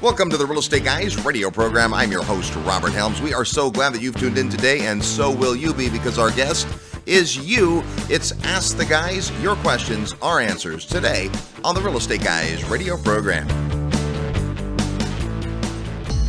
Welcome to the Real Estate Guys radio program. I'm your host, Robert Helms. We are so glad that you've tuned in today, and so will you be, because our guest is you. It's Ask the Guys, your questions, our answers, today on the Real Estate Guys radio program.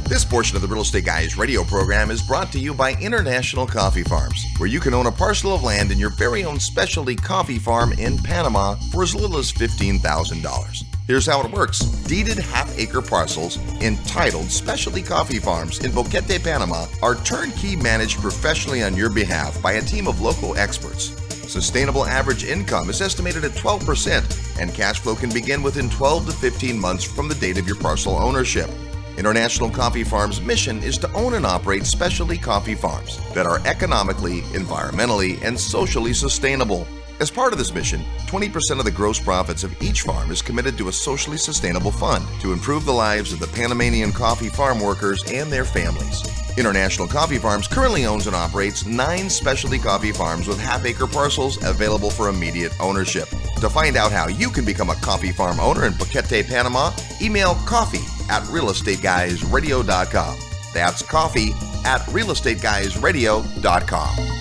This portion of the Real Estate Guys radio program is brought to you by International Coffee Farms, where you can own a parcel of land in your very own specialty coffee farm in Panama for as little as $15,000. Here's how it works. Deeded half-acre parcels entitled Specialty Coffee Farms in Boquete, Panama are turnkey managed professionally on your behalf by a team of local experts. Sustainable average income is estimated at 12%, and cash flow can begin within 12 to 15 months from the date of your parcel ownership. International Coffee Farms' mission is to own and operate specialty coffee farms that are economically, environmentally, and socially sustainable. As part of this mission, 20% of the gross profits of each farm is committed to a socially sustainable fund to improve the lives of the Panamanian coffee farm workers and their families. International Coffee Farms currently owns and operates 9 specialty coffee farms with half-acre parcels available for immediate ownership. To find out how you can become a coffee farm owner in Boquete, Panama, email coffee@realestateguysradio.com. That's coffee@realestateguysradio.com.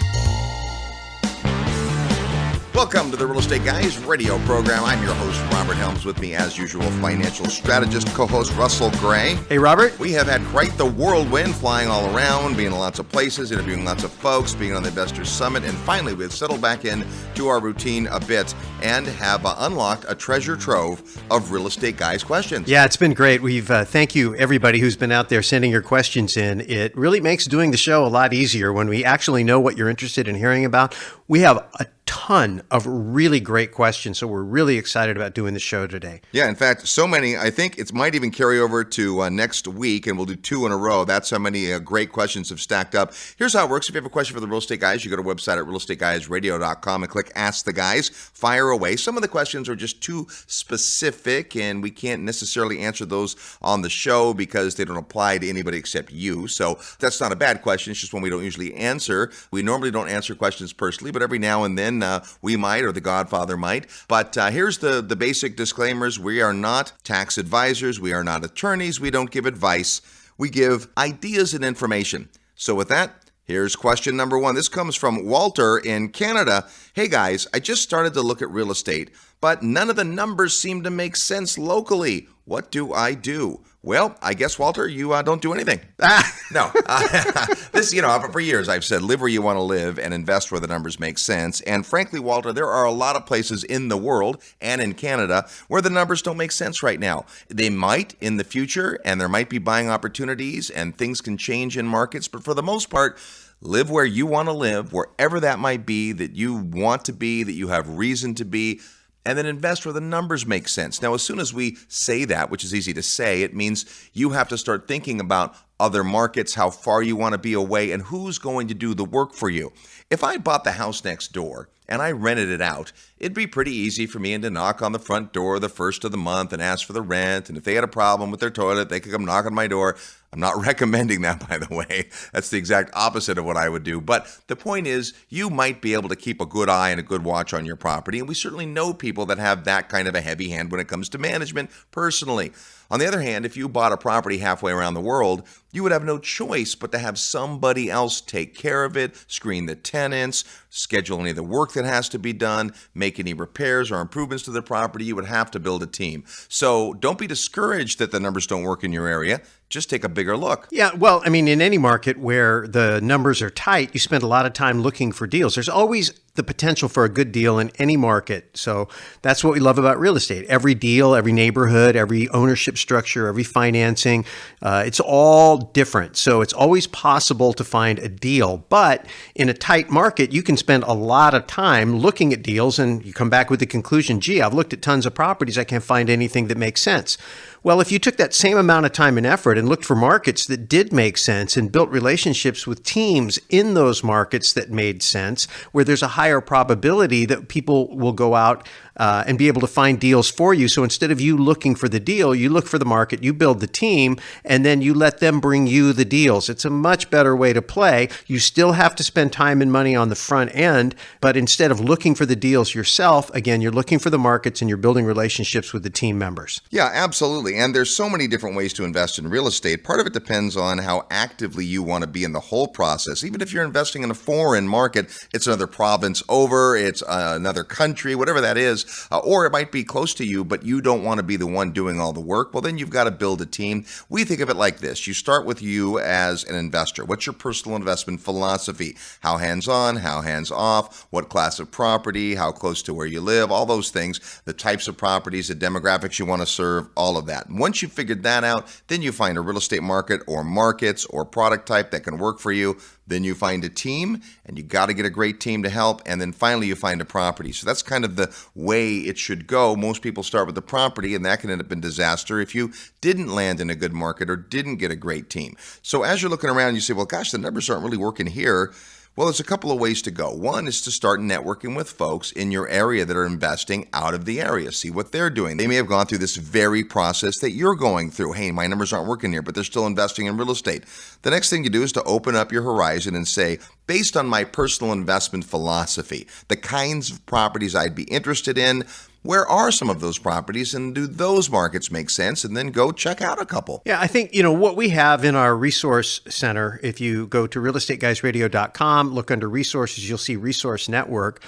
Welcome to the Real Estate Guys radio program. I'm your host, Robert Helms. With me, as usual, financial strategist, co-host Russell Gray. Hey, Robert. We have had quite the whirlwind, flying all around, being in lots of places, interviewing lots of folks, being on the Investors Summit, and finally we've settled back in to our routine a bit and have unlocked a treasure trove of Real Estate Guys questions. Yeah, it's been great. We've thank you, everybody who's been out there sending your questions in. It really makes doing the show a lot easier when we actually know what you're interested in hearing about. We have a ton of really great questions, so we're really excited about doing the show today. Yeah, in fact, so many, I think it might even carry over to next week, and we'll do 2 in a row. That's how many great questions have stacked up. Here's how it works. If you have a question for the Real Estate Guys, you go to our website at realestateguysradio.com and click Ask the Guys. Fire away. Some of the questions are just too specific, and we can't necessarily answer those on the show because they don't apply to anybody except you. So that's not a bad question. It's just one we don't usually answer. We normally don't answer questions personally, but every now and then we might, or the Godfather might. But here's the basic disclaimers. We are not tax advisors. We are not attorneys. We don't give advice. We give ideas and information. So with that, here's question number 1. This comes from Walter in Canada. Hey guys, I just started to look at real estate, but none of the numbers seem to make sense locally. What do I do? Well, I guess, Walter, you don't do anything. No. This, for years I've said, live where you want to live and invest where the numbers make sense. And frankly, Walter, there are a lot of places in the world and in Canada where the numbers don't make sense right now. They might in the future, and there might be buying opportunities, and things can change in markets. But for the most part, live where you want to live, wherever that might be, that you want to be, that you have reason to be, and then invest where the numbers make sense. Now, as soon as we say that, which is easy to say, it means you have to start thinking about other markets, how far you want to be away, and who's going to do the work for you. If I bought the house next door and I rented it out, it'd be pretty easy for me to knock on the front door the first of the month and ask for the rent. And if they had a problem with their toilet, they could come knock on my door. I'm not recommending that, by the way. That's the exact opposite of what I would do. But the point is, you might be able to keep a good eye and a good watch on your property. And we certainly know people that have that kind of a heavy hand when it comes to management personally. On the other hand, if you bought a property halfway around the world, you would have no choice but to have somebody else take care of it, screen the tenants, schedule any of the work that has to be done, make any repairs or improvements to the property. You would have to build a team. So don't be discouraged that the numbers don't work in your area. Just take a bigger look. Yeah, well, I mean, in any market where the numbers are tight, you spend a lot of time looking for deals. There's always the potential for a good deal in any market. So that's what we love about real estate. Every deal, every neighborhood, every ownership structure, every financing, it's all different. So it's always possible to find a deal. But in a tight market, you can spend a lot of time looking at deals and you come back with the conclusion, gee, I've looked at tons of properties. I can't find anything that makes sense. Well, if you took that same amount of time and effort and looked for markets that did make sense and built relationships with teams in those markets that made sense, where there's a higher probability that people will go out and be able to find deals for you. So instead of you looking for the deal, you look for the market, you build the team, and then you let them bring you the deals. It's a much better way to play. You still have to spend time and money on the front end, but instead of looking for the deals yourself, again, you're looking for the markets and you're building relationships with the team members. Yeah, absolutely. And there's so many different ways to invest in real estate. Part of it depends on how actively you want to be in the whole process. Even if you're investing in a foreign market, it's another province over, it's another country, whatever that is, or it might be close to you, but you don't want to be the one doing all the work. Well, then you've got to build a team. We think of it like this. You start with you as an investor. What's your personal investment philosophy? How hands-on, how hands-off, what class of property, how close to where you live, all those things, the types of properties, the demographics you want to serve, all of that. And once you've figured that out, then you find a real estate market or markets or product type that can work for you. Then you find a team, and you got to get a great team to help. And then finally, you find a property. So that's kind of the way it should go. Most people start with the property, and that can end up in disaster if you didn't land in a good market or didn't get a great team. So as you're looking around, you say, well, gosh, the numbers aren't really working here. Well, there's a couple of ways to go. One is to start networking with folks in your area that are investing out of the area. See what they're doing. They may have gone through this very process that you're going through. Hey, my numbers aren't working here, but they're still investing in real estate. The next thing you do is to open up your horizon and say, based on my personal investment philosophy, the kinds of properties I'd be interested in, where are some of those properties and do those markets make sense? And then go check out a couple. Yeah, I think, what we have in our resource center, if you go to realestateguysradio.com, look under resources, you'll see Resource Network.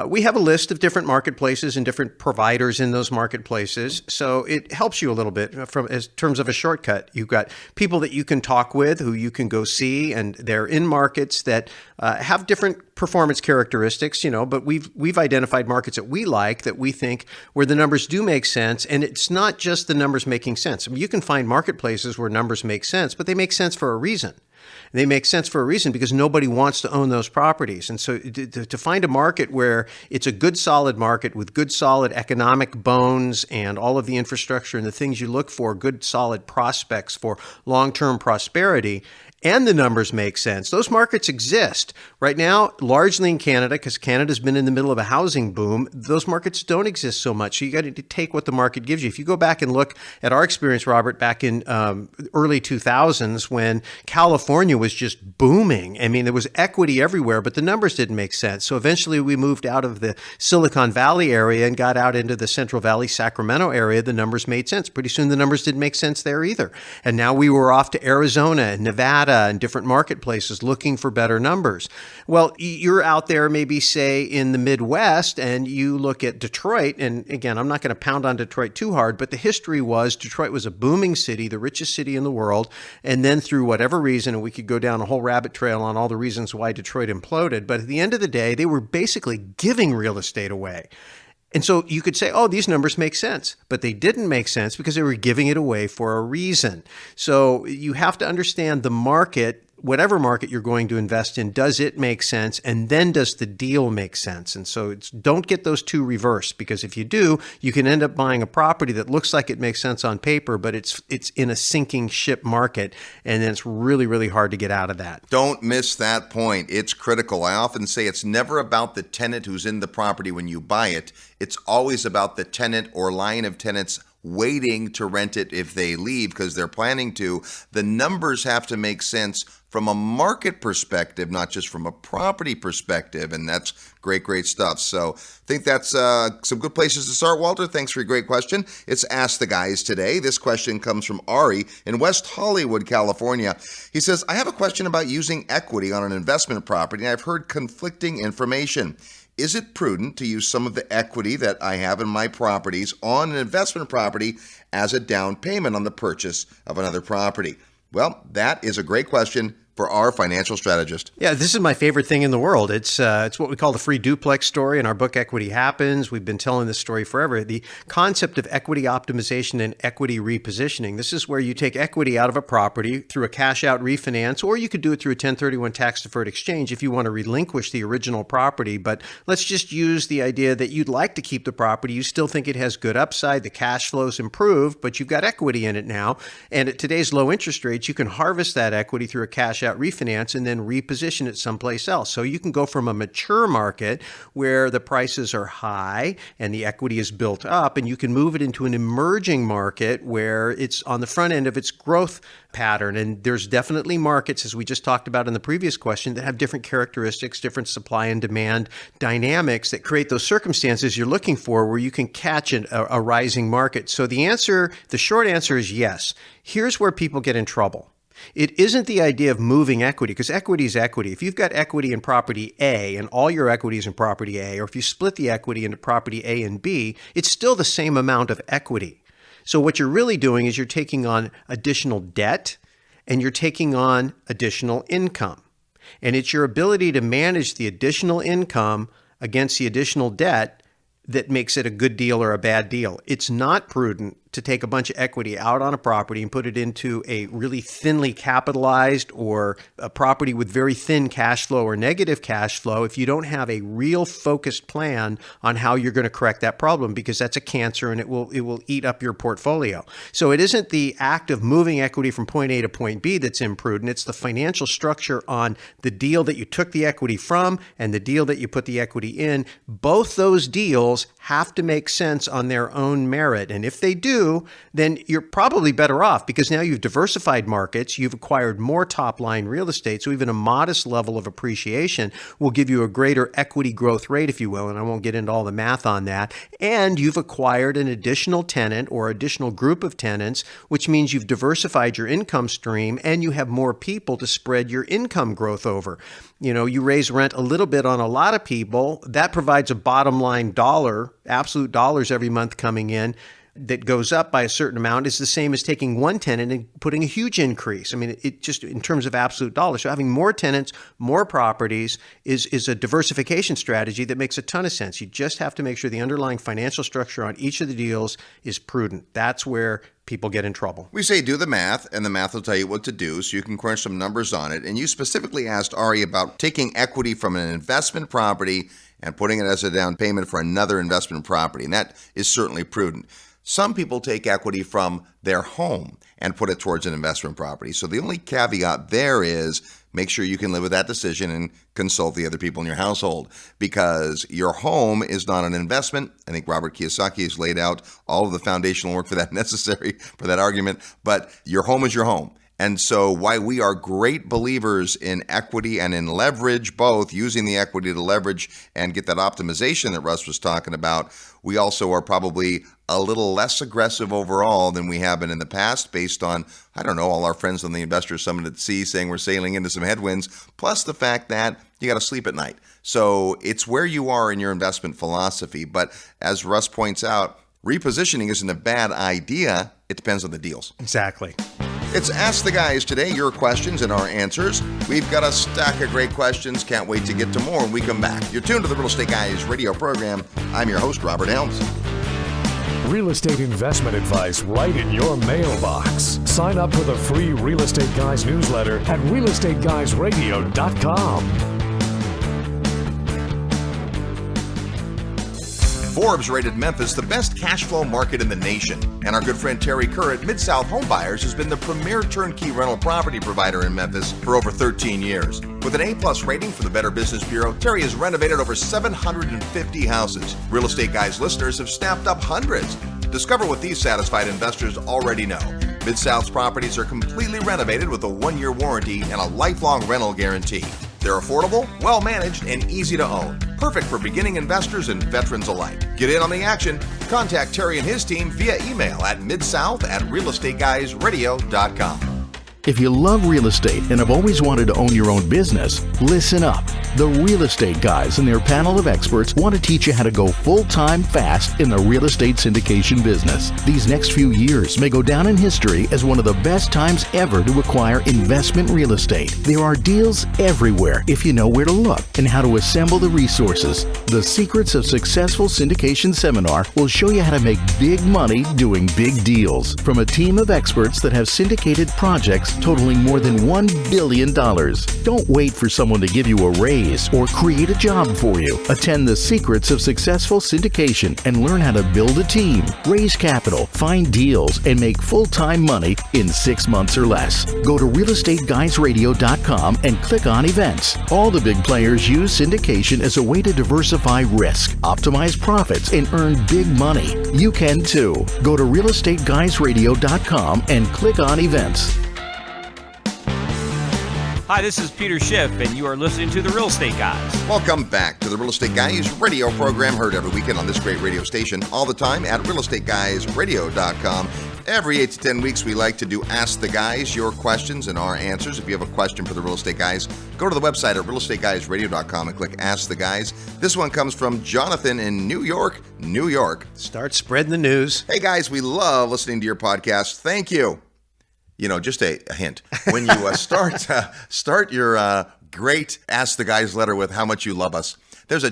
We have a list of different marketplaces and different providers in those marketplaces. So it helps you a little bit in terms of a shortcut. You've got people that you can talk with who you can go see, and they're in markets that have different performance characteristics, but we've identified markets that we like, that we think where the numbers do make sense. And it's not just the numbers making sense. I mean, you can find marketplaces where numbers make sense, but they make sense for a reason. They make sense for a reason because nobody wants to own those properties. And so to find a market where it's a good, solid market with good, solid economic bones and all of the infrastructure and the things you look for, good, solid prospects for long-term prosperity, and the numbers make sense. Those markets exist right now, largely in Canada, because Canada's been in the middle of a housing boom. Those markets don't exist so much. So you got to take what the market gives you. If you go back and look at our experience, Robert, back in early 2000s when California was just booming. I mean, there was equity everywhere, but the numbers didn't make sense. So eventually we moved out of the Silicon Valley area and got out into the Central Valley, Sacramento area. The numbers made sense. Pretty soon the numbers didn't make sense there either. And now we were off to Arizona and Nevada and different marketplaces looking for better numbers. Well, you're out there maybe, say, in the Midwest, and you look at Detroit, and again, I'm not going to pound on Detroit too hard, but the history was Detroit was a booming city, the richest city in the world, and then through whatever reason, and we could go down a whole rabbit trail on all the reasons why Detroit imploded, but at the end of the day, they were basically giving real estate away. And so you could say, oh, these numbers make sense, but they didn't make sense because they were giving it away for a reason. So you have to understand the market, whatever market you're going to invest in, does it make sense? And then does the deal make sense? And so don't get those two reversed, because if you do, you can end up buying a property that looks like it makes sense on paper, but it's in a sinking ship market. And then it's really, really hard to get out of that. Don't miss that point. It's critical. I often say it's never about the tenant who's in the property when you buy it. It's always about the tenant or line of tenants waiting to rent it if they leave because they're planning to. The numbers have to make sense from a market perspective, not just from a property perspective. And that's great stuff. So I think that's some good places to start. Walter, thanks for your great question. It's Ask the Guys today. This question comes from Ari in West Hollywood, California. He says, I have a question about using equity on an investment property, and I've heard conflicting information. Is it prudent to use some of the equity that I have in my properties on an investment property as a down payment on the purchase of another property? Well, that is a great question for our financial strategist. Yeah, this is my favorite thing in the world. It's what we call the free duplex story in our book, Equity Happens. We've been telling this story forever. The concept of equity optimization and equity repositioning. This is where you take equity out of a property through a cash out refinance, or you could do it through a 1031 tax deferred exchange if you want to relinquish the original property. But let's just use the idea that you'd like to keep the property. You still think it has good upside. The cash flow's improved, but you've got equity in it now. And at today's low interest rates, you can harvest that equity through a cash out, refinance, and then reposition it someplace else. So you can go from a mature market where the prices are high and the equity is built up, and you can move it into an emerging market where it's on the front end of its growth pattern. And there's definitely markets, as we just talked about in the previous question, that have different characteristics, different supply and demand dynamics that create those circumstances you're looking for where you can catch a rising market. So the short answer is yes. Here's where people get in trouble. It isn't the idea of moving equity, because equity is equity. If you've got equity in property A and all your equity is in property A, or if you split the equity into property A and B, it's still the same amount of equity. So what you're really doing is you're taking on additional debt and you're taking on additional income. And it's your ability to manage the additional income against the additional debt that makes it a good deal or a bad deal. It's not prudent to take a bunch of equity out on a property and put it into a really thinly capitalized or a property with very thin cash flow or negative cash flow if you don't have a real focused plan on how you're going to correct that problem, because that's a cancer and it will eat up your portfolio. So it isn't the act of moving equity from point A to point B that's imprudent. It's the financial structure on the deal that you took the equity from and the deal that you put the equity in. Both those deals have to make sense on their own merit. And if they do, then you're probably better off, because now you've diversified markets, you've acquired more top-line real estate, so even a modest level of appreciation will give you a greater equity growth rate, if you will, and I won't get into all the math on that. And you've acquired an additional tenant or additional group of tenants, which means you've diversified your income stream and you have more people to spread your income growth over. You raise rent a little bit on a lot of people, that provides a bottom line dollar, absolute dollars every month coming in, that goes up by a certain amount is the same as taking one tenant and putting a huge increase. I mean, it just in terms of absolute dollars. So having more tenants, more properties is a diversification strategy that makes a ton of sense. You just have to make sure the underlying financial structure on each of the deals is prudent. That's where people get in trouble. We say do the math, and the math will tell you what to do, so you can crunch some numbers on it. And you specifically asked Ari about taking equity from an investment property and putting it as a down payment for another investment property, and that is certainly prudent. Some people take equity from their home and put it towards an investment property. So the only caveat there is make sure you can live with that decision and consult the other people in your household, because your home is not an investment. I think Robert Kiyosaki has laid out all of the foundational work for that necessary for that argument, but your home is your home. And so why we are great believers in equity and in leverage, both using the equity to leverage and get that optimization that Russ was talking about, we also are probably a little less aggressive overall than we have been in the past based on, all our friends on the Investor Summit at Sea saying we're sailing into some headwinds, plus the fact that you got to sleep at night. So it's where you are in your investment philosophy. But as Russ points out, repositioning isn't a bad idea. It depends on the deals. Exactly. It's Ask the Guys today, your questions and our answers. We've got a stack of great questions. Can't wait to get to more when we come back. You're tuned to the Real Estate Guys radio program. I'm your host, Robert Helms. Real estate investment advice right in your mailbox. Sign up for the free Real Estate Guys newsletter at realestateguysradio.com. Forbes rated Memphis the best cash flow market in the nation. And our good friend Terry Kerr at Mid-South Home Buyers has been the premier turnkey rental property provider in Memphis for over 13 years. With an A+ rating from the Better Business Bureau, Terry has renovated over 750 houses. Real Estate Guys listeners have snapped up hundreds. Discover what these satisfied investors already know. Mid-South's properties are completely renovated with a 1-year warranty and a lifelong rental guarantee. They're affordable, well-managed, and easy to own. Perfect for beginning investors and veterans alike. Get in on the action. Contact Terry and his team via email at midsouth@realestateguysradio.com. If you love real estate and have always wanted to own your own business, listen up. The Real Estate Guys and their panel of experts want to teach you how to go full-time fast in the real estate syndication business. These next few years may go down in history as one of the best times ever to acquire investment real estate. There are deals everywhere if you know where to look and how to assemble the resources. The Secrets of Successful Syndication seminar will show you how to make big money doing big deals from a team of experts that have syndicated projects totaling more than $1 billion. Don't wait for someone to give you a raise or create a job for you. Attend the Secrets of Successful Syndication and learn how to build a team, raise capital, find deals, and make full-time money in 6 months or less. Go to realestateguysradio.com and click on events. All the big players use syndication as a way to diversify risk, optimize profits, and earn big money. You can too. Go to realestateguysradio.com and click on events. Hi, this is Peter Schiff, and you are listening to The Real Estate Guys. Welcome back to the Real Estate Guys radio program, heard every weekend on this great radio station, all the time at realestateguysradio.com. Every 8 to 10 weeks, we like to do Ask the Guys, your questions and our answers. If you have a question for the Real Estate Guys, go to the website at realestateguysradio.com and click Ask the Guys. This one comes from Jonathan in New York, New York. Start spreading the news. Hey, guys, we love listening to your podcast. Thank you. You know, just a hint. When you start your great Ask the Guys letter with how much you love us, there's a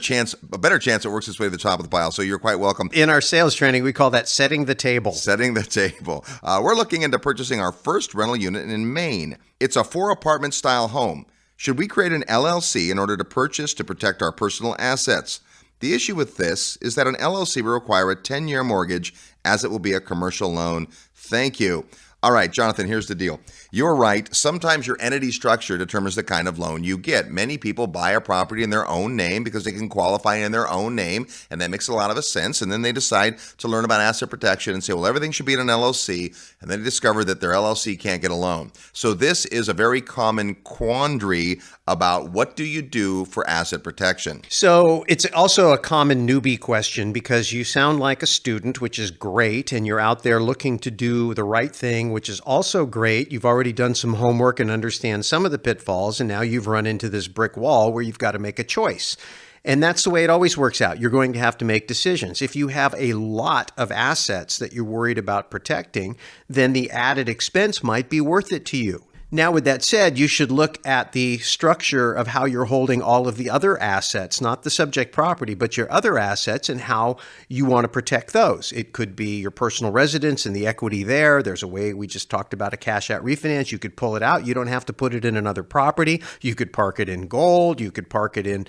better chance it works its way to the top of the pile. So you're quite welcome. In our sales training, we call that setting the table. Setting the table. We're looking into purchasing our first rental unit in Maine. It's a 4-apartment style home. Should we create an LLC in order to purchase to protect our personal assets? The issue with this is that an LLC will require a 10-year mortgage, as it will be a commercial loan. Thank you. All right, Jonathan, here's the deal. You're right. Sometimes your entity structure determines the kind of loan you get. Many people buy a property in their own name because they can qualify in their own name, and that makes a lot of sense. And then they decide to learn about asset protection and say, well, everything should be in an LLC, and then they discover that their LLC can't get a loan. So this is a very common quandary about what do you do for asset protection. So it's also a common newbie question because you sound like a student, which is great, and you're out there looking to do the right thing, which is also great. You've already done some homework and understand some of the pitfalls, and now you've run into this brick wall where you've got to make a choice. And that's the way it always works out. You're going to have to make decisions. If you have a lot of assets that you're worried about protecting, then the added expense might be worth it to you. Now, with that said, you should look at the structure of how you're holding all of the other assets, not the subject property, but your other assets and how you want to protect those. It could be your personal residence and the equity there. There's a way, we just talked about a cash out refinance. You could pull it out. You don't have to put it in another property. You could park it in gold. You could park it in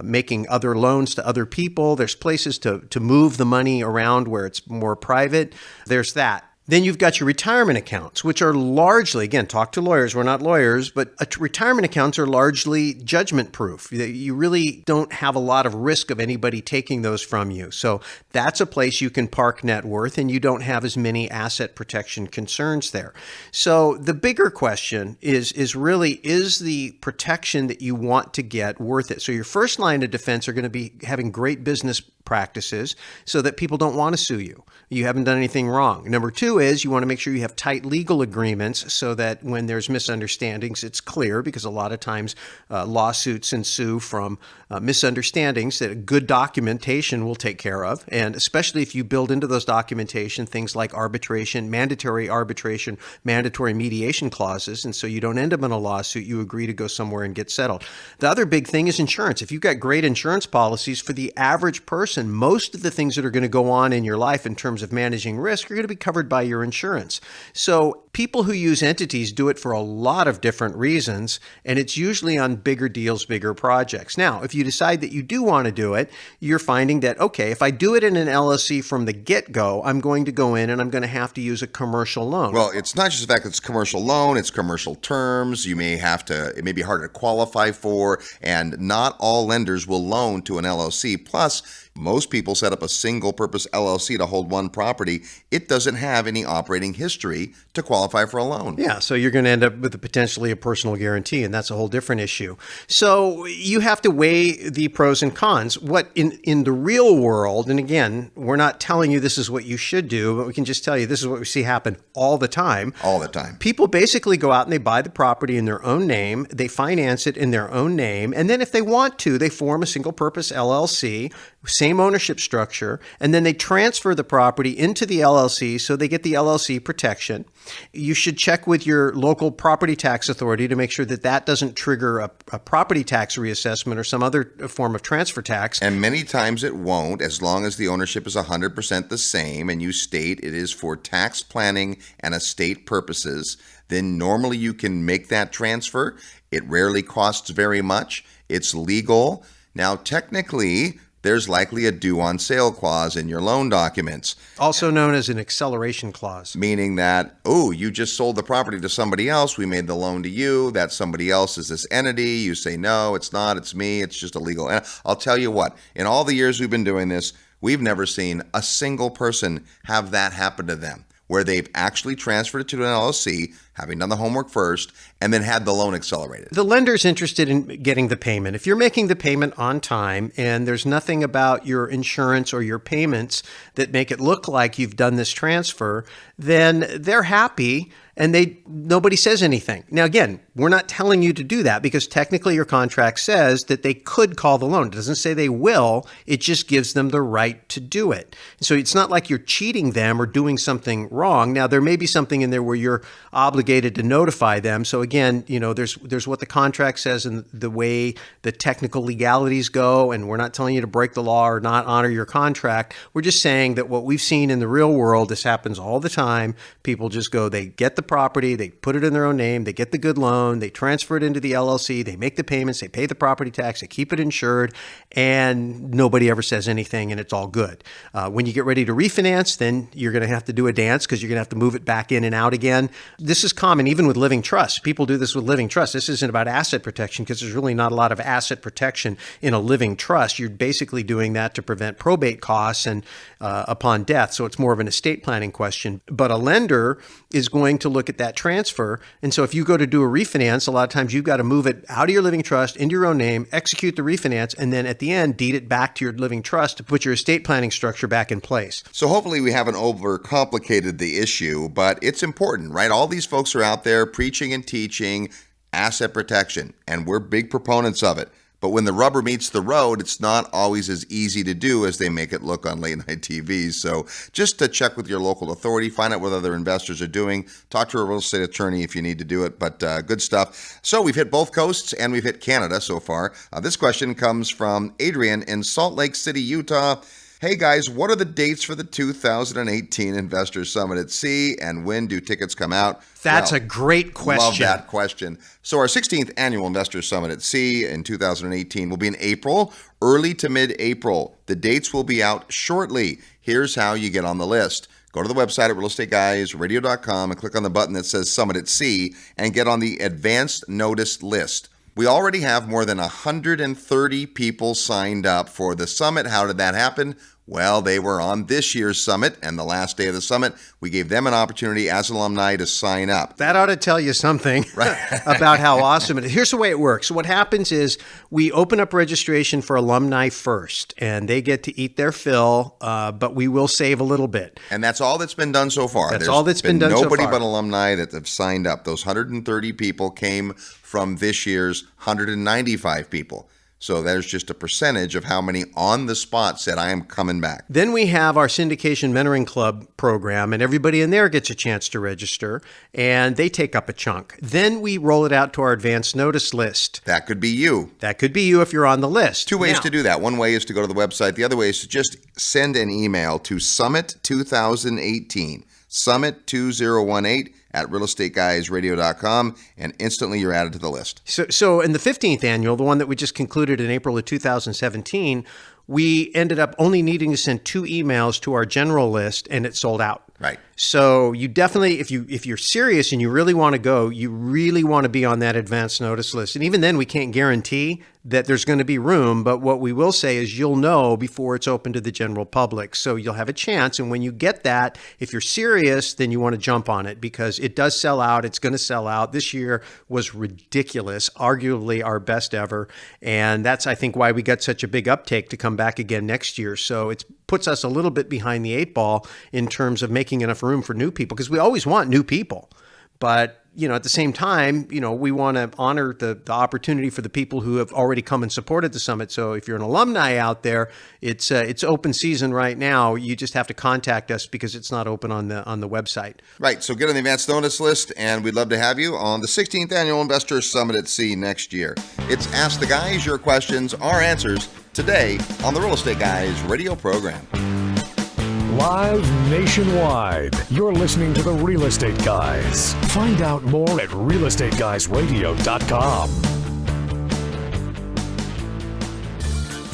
making other loans to other people. There's places to move the money around where it's more private. There's that. Then you've got your retirement accounts, which are largely, again, talk to lawyers, we're not lawyers, but retirement accounts are largely judgment proof. You really don't have a lot of risk of anybody taking those from you. So that's a place you can park net worth, and you don't have as many asset protection concerns there. So the bigger question is really, is the protection that you want to get worth it? So your first line of defense are going to be having great business practices so that people don't want to sue you. You haven't done anything wrong. Number two is you want to make sure you have tight legal agreements so that when there's misunderstandings, it's clear, because a lot of times lawsuits ensue from misunderstandings that a good documentation will take care of. And especially if you build into those documentation things like arbitration, mandatory mediation clauses. And so you don't end up in a lawsuit, you agree to go somewhere and get settled. The other big thing is insurance. If you've got great insurance policies, for the average person, most of the things that are going to go on in your life in terms of managing risk are going to be covered by your insurance. So people who use entities do it for a lot of different reasons, and it's usually on bigger deals, bigger projects. Now, if you decide that you do want to do it, you're finding that, okay, if I do it in an LLC from the get-go, I'm going to go in and I'm going to have to use a commercial loan. Well, it's not just the fact that it's commercial loan, it's commercial terms. It may be harder to qualify for, and not all lenders will loan to an LLC. Plus, most people set up a single-purpose LLC to hold one property. It doesn't have any operating history to qualify for a loan. Yeah, so you're going to end up with potentially a personal guarantee, and that's a whole different issue. So you have to weigh the pros and cons. What in the real world, and again, we're not telling you this is what you should do, but we can just tell you this is what we see happen all the time. All the time. People basically go out and they buy the property in their own name, they finance it in their own name, and then if they want to, they form a single-purpose LLC, same ownership structure, and then they transfer the property into the LLC so they get the LLC protection. You should check with your local property tax authority to make sure that that doesn't trigger a property tax reassessment or some other form of transfer tax. And many times it won't, as long as the ownership is 100% the same and you state it is for tax planning and estate purposes, then normally you can make that transfer. It rarely costs very much. It's legal. Now, technically, there's likely a due on sale clause in your loan documents. Also known as an acceleration clause. Meaning that, oh, you just sold the property to somebody else. We made the loan to you. That somebody else is this entity. You say, no, it's not. It's me. It's just illegal. And I'll tell you what, in all the years we've been doing this, we've never seen a single person have that happen to them, where they've actually transferred it to an LLC, having done the homework first, and then had the loan accelerated. The lender's interested in getting the payment. If you're making the payment on time and there's nothing about your insurance or your payments that make it look like you've done this transfer, then they're happy and nobody says anything. Now, again, we're not telling you to do that because technically your contract says that they could call the loan. It doesn't say they will. It just gives them the right to do it. So it's not like you're cheating them or doing something wrong. Now, there may be something in there where you're obligated to notify them. So again, there's what the contract says and the way the technical legalities go, and we're not telling you to break the law or not honor your contract. We're just saying that what we've seen in the real world, this happens all the time. People just go, they get the property, they put it in their own name, they get the good loan, they transfer it into the LLC, they make the payments, they pay the property tax, they keep it insured, and nobody ever says anything, and it's all good. When you get ready to refinance, then you're going to have to do a dance because you're going to have to move it back in and out again. This is common even with living trusts. People do this with living trusts. This isn't about asset protection because there's really not a lot of asset protection in a living trust. You're basically doing that to prevent probate costs and upon death. So it's more of an estate planning question. But a lender is going to look at that transfer. And so if you go to do a refinance, a lot of times you've got to move it out of your living trust into your own name, execute the refinance, and then at the end, deed it back to your living trust to put your estate planning structure back in place. So hopefully we haven't overcomplicated the issue, but it's important, right? All these folks are out there preaching and teaching asset protection, and we're big proponents of it. But when the rubber meets the road, it's not always as easy to do as they make it look on late night TV. So just to check with your local authority, find out what other investors are doing, talk to a real estate attorney if you need to do it, but good stuff. So we've hit both coasts and we've hit Canada so far. This question comes from Adrian in Salt Lake City, Utah. Hey guys, what are the dates for the 2018 Investor Summit at Sea, and when do tickets come out? That's a great question. Love that question. So our 16th annual Investor Summit at Sea in 2018 will be in April, early to mid-April. The dates will be out shortly. Here's how you get on the list. Go to the website at realestateguysradio.com and click on the button that says Summit at Sea and get on the advanced notice list. We already have more than 130 people signed up for the summit. How did that happen? Well, they were on this year's summit, and the last day of the summit, we gave them an opportunity as alumni to sign up. That ought to tell you something about how awesome it is. Here's the way it works. So what happens is we open up registration for alumni first, and they get to eat their fill, but we will save a little bit. And that's all that's been done so far. That's all that's been done so far. Nobody but alumni that have signed up. Those 130 people came from this year's 195 people. So there's just a percentage of how many on the spot said, I am coming back. Then we have our Syndication Mentoring Club program, and everybody in there gets a chance to register, and they take up a chunk. Then we roll it out to our advance notice list. That could be you. That could be you if you're on the list. Two ways to do that. One way is to go to the website. The other way is to just send an email to Summit 2018, Summit 2018 at realestateguysradio.com, and instantly you're added to the list. So in the 15th annual, the one that we just concluded in April of 2017, we ended up only needing to send 2 emails to our general list, and it sold out. Right. So you definitely, if you're serious and you really want to go, you really want to be on that advance notice list. And even then, we can't guarantee that there's going to be room, but what we will say is you'll know before it's open to the general public. So you'll have a chance, and when you get that, if you're serious, then you want to jump on it because it does sell out. It's going to sell out. This year was ridiculous, arguably our best ever, and that's, I think, why we got such a big uptake to come back again next year. So it puts us a little bit behind the 8 ball in terms of making enough room for new people, because we always want new people. But at the same time, we want to honor the opportunity for the people who have already come and supported the summit. So if you're an alumni out there, it's open season right now. You just have to contact us because it's not open on the website. Right. So get on the advance notice list, and we'd love to have you on the 16th Annual Investor Summit at Sea next year. It's Ask the Guys, your questions, our answers, today on the Real Estate Guys radio program. Live nationwide. You're listening to the Real Estate Guys. Find out more at realestateguysradio.com.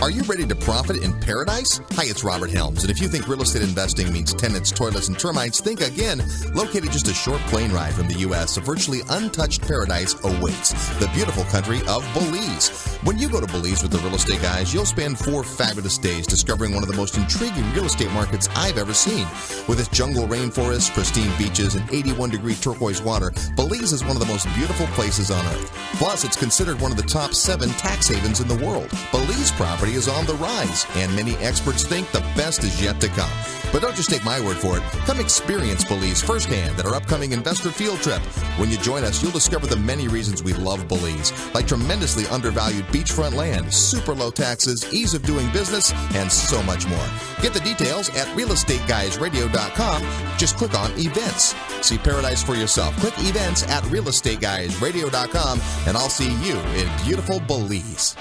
Are you ready to profit in paradise? Hi, it's Robert Helms, and if you think real estate investing means tenants, toilets, and termites, think again. Located just a short plane ride from the U.S., a virtually untouched paradise awaits, the beautiful country of Belize. When you go to Belize with the Real Estate Guys, you'll spend 4 fabulous days discovering one of the most intriguing real estate markets I've ever seen. With its jungle rainforest, pristine beaches, and 81-degree turquoise water, Belize is one of the most beautiful places on earth. Plus, it's considered one of the top 7 tax havens in the world. Belize property is on the rise, and many experts think the best is yet to come. But don't just take my word for it. Come experience Belize firsthand at our upcoming investor field trip. When you join us, you'll discover the many reasons we love Belize, like tremendously undervalued beachfront land, super low taxes, ease of doing business, and so much more. Get the details at realestateguysradio.com. Just click on events. See paradise for yourself. Click events at realestateguysradio.com, and I'll see you in beautiful Belize.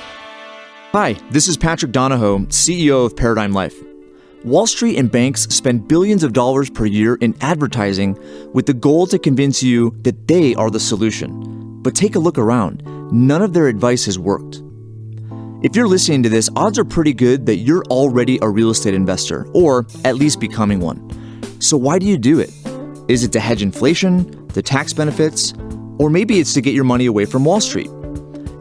Hi, this is Patrick Donahoe, CEO of Paradigm Life. Wall Street and banks spend billions of dollars per year in advertising with the goal to convince you that they are the solution. But take a look around. None of their advice has worked. If you're listening to this, odds are pretty good that you're already a real estate investor, or at least becoming one. So why do you do it? Is it to hedge inflation, the tax benefits, or maybe it's to get your money away from Wall Street?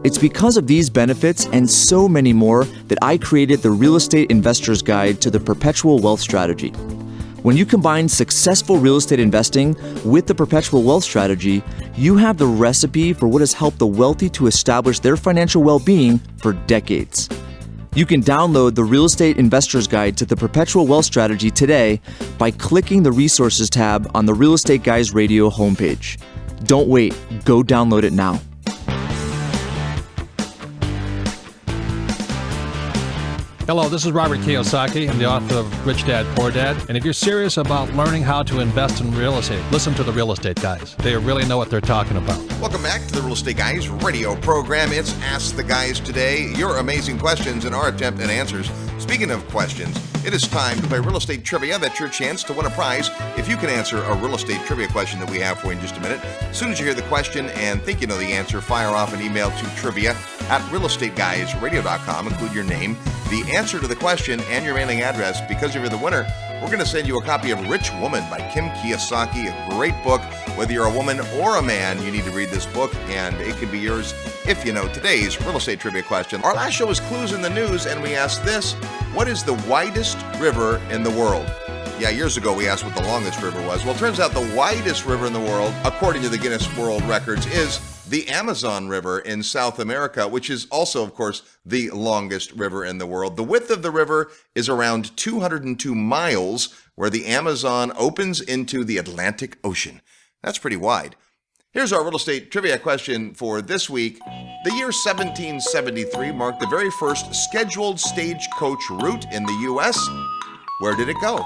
It's because of these benefits and so many more that I created the Real Estate Investor's Guide to the Perpetual Wealth Strategy. When you combine successful real estate investing with the Perpetual Wealth Strategy, you have the recipe for what has helped the wealthy to establish their financial well-being for decades. You can download the Real Estate Investor's Guide to the Perpetual Wealth Strategy today by clicking the Resources tab on the Real Estate Guys Radio homepage. Don't wait, go download it now. Hello, this is Robert Kiyosaki. I'm the author of Rich Dad, Poor Dad. And if you're serious about learning how to invest in real estate, listen to the Real Estate Guys. They really know what they're talking about. Welcome back to the Real Estate Guys radio program. It's Ask the Guys today. Your amazing questions and our attempt at answers. Speaking of questions, it is time to play Real Estate Trivia. That's your chance to win a prize if you can answer a real estate trivia question that we have for you in just a minute. As soon as you hear the question and think you know the answer, fire off an email to trivia@realestateguysradio.com. Include your name, the answer to the question, and your mailing address. Because if you're the winner, we're going to send you a copy of Rich Woman by Kim Kiyosaki, a great book. Whether you're a woman or a man, you need to read this book, and it could be yours if you know today's real estate trivia question. Our last show was Clues in the News, and we asked this: what is the widest river in the world? Yeah, years ago we asked what the longest river was. Well, it turns out the widest river in the world, according to the Guinness World Records, is the Amazon River in South America, which is also, of course, the longest river in the world. The width of the river is around 202 miles, where the Amazon opens into the Atlantic Ocean. That's pretty wide. Here's our real estate trivia question for this week. The year 1773 marked the very first scheduled stagecoach route in the U.S. Where did it go?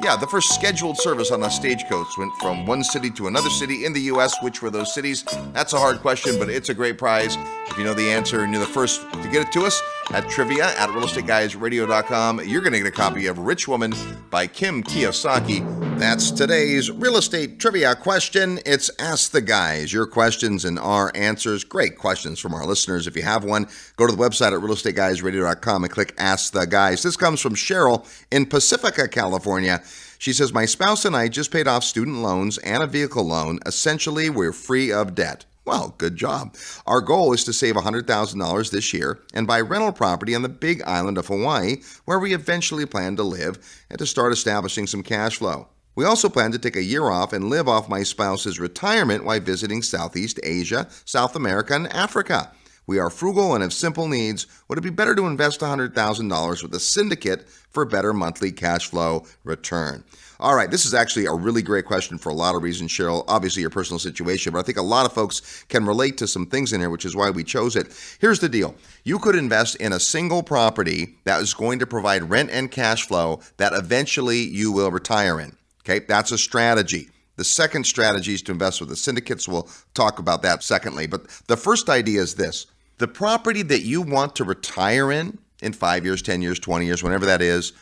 Yeah, the first scheduled service on a stagecoach went from one city to another city in the U.S. Which were those cities? That's a hard question, but it's a great prize. If you know the answer and you're the first to get it to us at trivia@realestateguysradio.com, you're going to get a copy of Rich Woman by Kim Kiyosaki. That's today's real estate trivia question. It's Ask the Guys. Your questions and our answers. Great questions from our listeners. If you have one, go to the website at realestateguysradio.com and click Ask the Guys. This comes from Cheryl in Pacifica, California. She says, my spouse and I just paid off student loans and a vehicle loan. Essentially, we're free of debt. Well, good job. Our goal is to save $100,000 this year and buy rental property on the big island of Hawaii, where we eventually plan to live and to start establishing some cash flow. We also plan to take a year off and live off my spouse's retirement while visiting Southeast Asia, South America, and Africa. We are frugal and have simple needs. Would it be better to invest $100,000 with a syndicate for better monthly cash flow return? All right, this is actually a really great question for a lot of reasons, Cheryl. Obviously, your personal situation, but I think a lot of folks can relate to some things in here, which is why we chose it. Here's the deal. You could invest in a single property that is going to provide rent and cash flow that eventually you will retire in. Okay, that's a strategy. The second strategy is to invest with the syndicates. We'll talk about that secondly. But the first idea is this. The property that you want to retire in 5 years, 10 years, 20 years, whenever that is,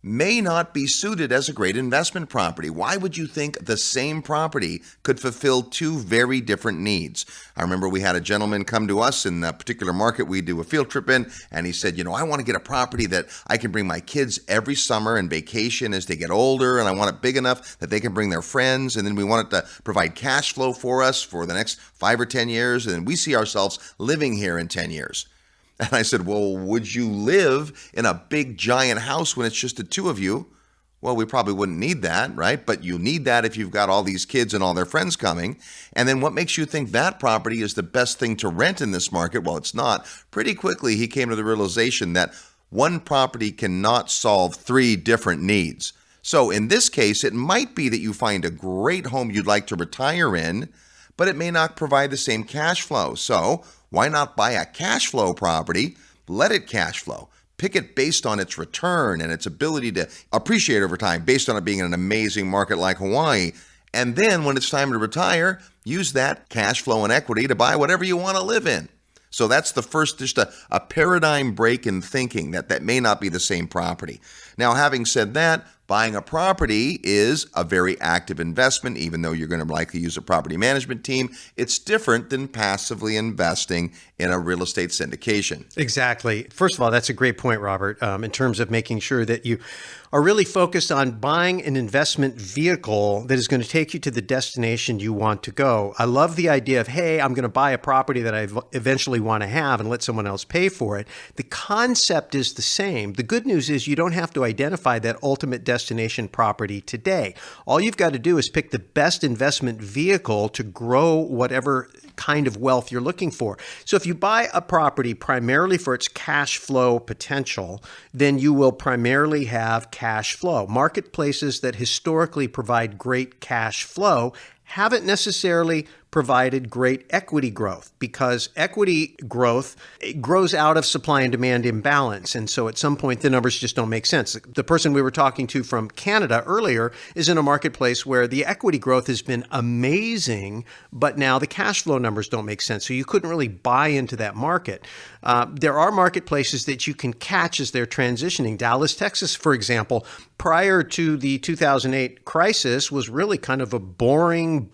may not be suited as a great investment property. Why would you think the same property could fulfill two very different needs? I remember we had a gentleman come to us in a particular market we do a field trip in, and he said, I want to get a property that I can bring my kids every summer and vacation as they get older, and I want it big enough that they can bring their friends, and then we want it to provide cash flow for us for the next 5 or 10 years, and we see ourselves living here in 10 years. And I said, well, would you live in a big giant house when it's just the two of you? Well, we probably wouldn't need that, right? But you need that if you've got all these kids and all their friends coming. And then what makes you think that property is the best thing to rent in this market? Well, it's not. Pretty quickly, he came to the realization that one property cannot solve three different needs. So in this case, it might be that you find a great home you'd like to retire in, but it may not provide the same cash flow. So why not buy a cash flow property, let it cash flow, pick it based on its return and its ability to appreciate over time based on it being in an amazing market like Hawaii. And then when it's time to retire, use that cash flow and equity to buy whatever you want to live in. So that's the first, just a paradigm break in thinking that may not be the same property. Now, having said that, buying a property is a very active investment, even though you're going to likely use a property management team. It's different than passively investing in a real estate syndication. Exactly. First of all, that's a great point, Robert, in terms of making sure that you are really focused on buying an investment vehicle that is going to take you to the destination you want to go. I love the idea of, hey, I'm going to buy a property that I eventually want to have and let someone else pay for it. The concept is the same. The good news is you don't have to identify that ultimate destination property today. All you've got to do is pick the best investment vehicle to grow whatever kind of wealth you're looking for. So if you buy a property primarily for its cash flow potential, then you will primarily have cash flow. Marketplaces that historically provide great cash flow haven't necessarily provided great equity growth, because equity growth grows out of supply and demand imbalance. And so at some point, the numbers just don't make sense. The person we were talking to from Canada earlier is in a marketplace where the equity growth has been amazing, but now the cash flow numbers don't make sense. So you couldn't really buy into that market. There are marketplaces that you can catch as they're transitioning. Dallas, Texas, for example, prior to the 2008 crisis was really kind of a boring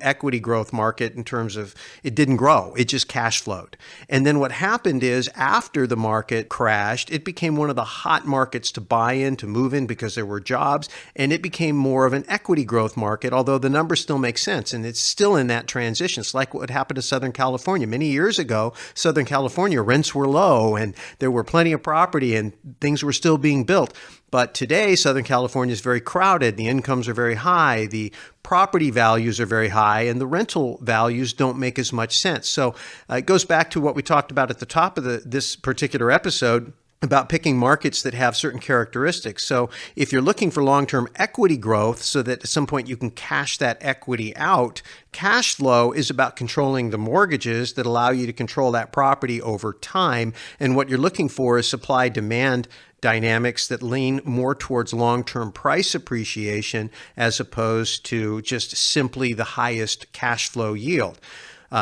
equity growth market in terms of it didn't grow. It just cash flowed. And then what happened is after the market crashed, it became one of the hot markets to buy in, to move in because there were jobs, and it became more of an equity growth market, although the numbers still make sense. And it's still in that transition. It's like what happened to Southern California. Many years ago, Southern California rents were low and there were plenty of property and things were still being built. But today, Southern California is very crowded. The incomes are very high. The property values are very high, and the rental values don't make as much sense. So it goes back to what we talked about at the top of this particular episode about picking markets that have certain characteristics. So if you're looking for long-term equity growth so that at some point you can cash that equity out, cash flow is about controlling the mortgages that allow you to control that property over time. And what you're looking for is supply-demand dynamics that lean more towards long-term price appreciation as opposed to just simply the highest cash flow yield.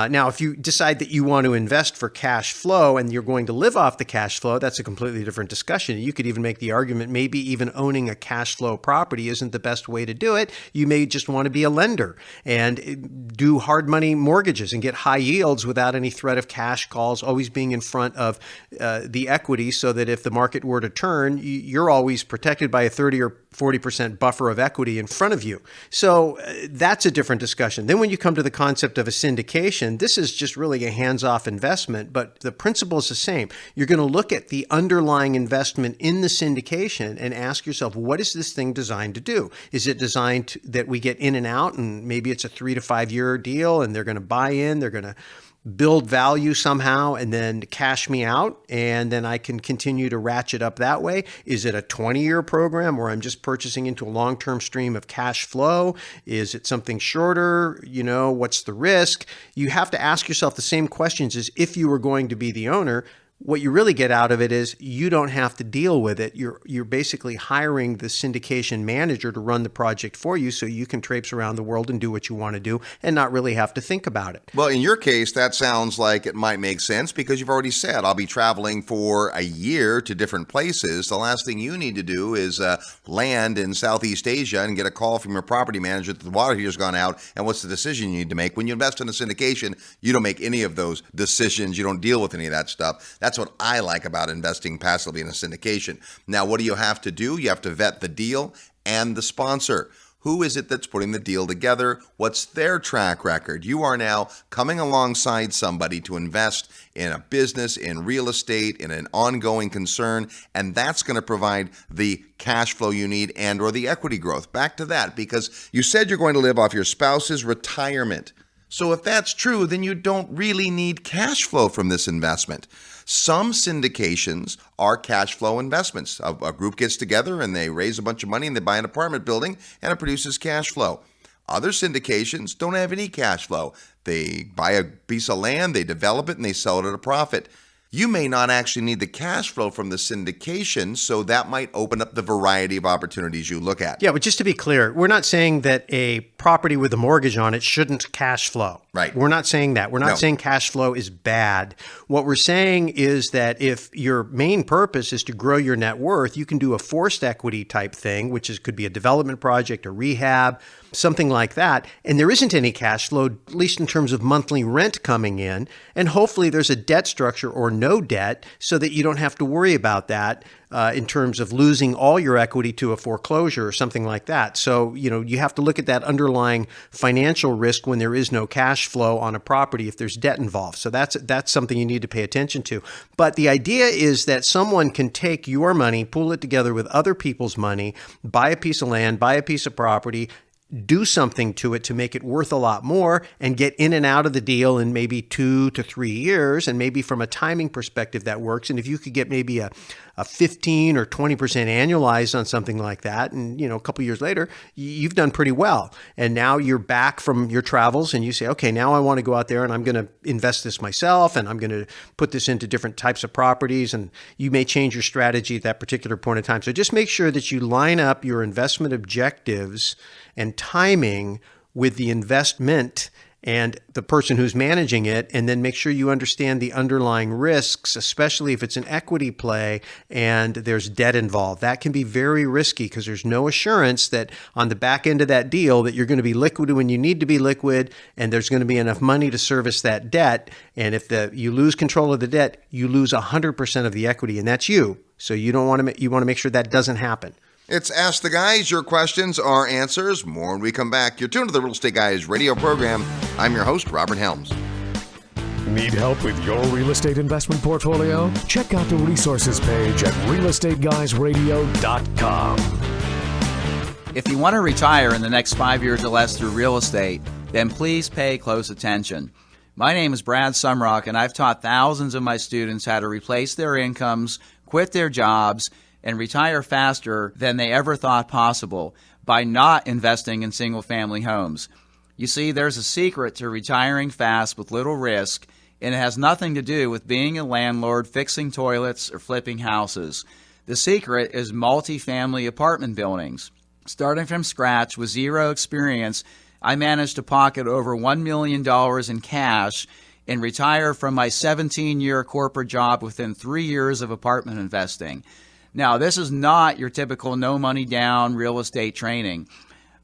Now, if you decide that you want to invest for cash flow and you're going to live off the cash flow, that's a completely different discussion. You could even make the argument maybe even owning a cash flow property isn't the best way to do it. You may just want to be a lender and do hard money mortgages and get high yields without any threat of cash calls, always being in front of the equity so that if the market were to turn, you're always protected by a 30 or 40% buffer of equity in front of you. So that's a different discussion. Then when you come to the concept of a syndication, this is just really a hands-off investment, but the principle is the same. You're going to look at the underlying investment in the syndication and ask yourself, what is this thing designed to do? Is it designed that we get in and out and maybe it's a 3 to 5 year deal and they're going to buy in, they're going to build value somehow and then cash me out, and then I can continue to ratchet up that way? Is it a 20-year program where I'm just purchasing into a long-term stream of cash flow? Is it something shorter? What's the risk? You have to ask yourself the same questions as if you were going to be the owner. What you really get out of it is you don't have to deal with it. You're basically hiring the syndication manager to run the project for you so you can traipse around the world and do what you want to do and not really have to think about it. Well, in your case, that sounds like it might make sense because you've already said, I'll be traveling for a year to different places. The last thing you need to do is land in Southeast Asia and get a call from your property manager that the water heater's gone out, and what's the decision you need to make. When you invest in a syndication, you don't make any of those decisions. You don't deal with any of that stuff. That's what I like about investing passively in a syndication. Now, what do you have to do? You have to vet the deal and the sponsor. Who is it that's putting the deal together? What's their track record? You are now coming alongside somebody to invest in a business, in real estate, in an ongoing concern, and that's going to provide the cash flow you need and or the equity growth. Back to that, because you said you're going to live off your spouse's retirement. So if that's true, then you don't really need cash flow from this investment. Some syndications are cash flow investments. A group gets together and they raise a bunch of money and they buy an apartment building and it produces cash flow. Other syndications don't have any cash flow. They buy a piece of land, they develop it, and they sell it at a profit. You may not actually need the cash flow from the syndication, so that might open up the variety of opportunities you look at. Yeah, but just to be clear, we're not saying that a property with a mortgage on it shouldn't cash flow. Right. We're not saying that. We're not saying cash flow is bad. What we're saying is that if your main purpose is to grow your net worth, you can do a forced equity type thing, which could be a development project, a rehab, something like that. And there isn't any cash flow, at least in terms of monthly rent coming in. And hopefully there's a debt structure or no debt so that you don't have to worry about that in terms of losing all your equity to a foreclosure or something like that. So, you have to look at that underlying financial risk when there is no cash flow on a property if there's debt involved. So that's something you need to pay attention to. But the idea is that someone can take your money, pool it together with other people's money, buy a piece of land, buy a piece of property, do something to it to make it worth a lot more and get in and out of the deal in maybe 2 to 3 years. And maybe from a timing perspective that works. And if you could get maybe a 15 or 20% annualized on something like that, and a couple years later, you've done pretty well. And now you're back from your travels and you say, okay, now I want to go out there and I'm going to invest this myself and I'm going to put this into different types of properties. And you may change your strategy at that particular point in time. So just make sure that you line up your investment objectives and timing with the investment and the person who's managing it, and then make sure you understand the underlying risks, especially if it's an equity play and there's debt involved. That can be very risky because there's no assurance that on the back end of that deal that you're going to be liquid when you need to be liquid and there's going to be enough money to service that debt. And if you lose control of the debt, you lose 100% of the equity, and that's you. So you want to make sure that doesn't happen. It's Ask the Guys. Your questions, our answers. More when we come back. You're tuned to the Real Estate Guys radio program. I'm your host, Robert Helms. Need help with your real estate investment portfolio? Check out the resources page at realestateguysradio.com. If you want to retire in the next 5 years or less through real estate, then please pay close attention. My name is Brad Sumrock, and I've taught thousands of my students how to replace their incomes, quit their jobs, and retire faster than they ever thought possible by not investing in single-family homes. You see, there's a secret to retiring fast with little risk, and it has nothing to do with being a landlord, fixing toilets, or flipping houses. The secret is multi-family apartment buildings. Starting from scratch with zero experience, I managed to pocket over $1 million in cash and retire from my 17-year corporate job within 3 years of apartment investing. Now, this is not your typical no money down real estate training.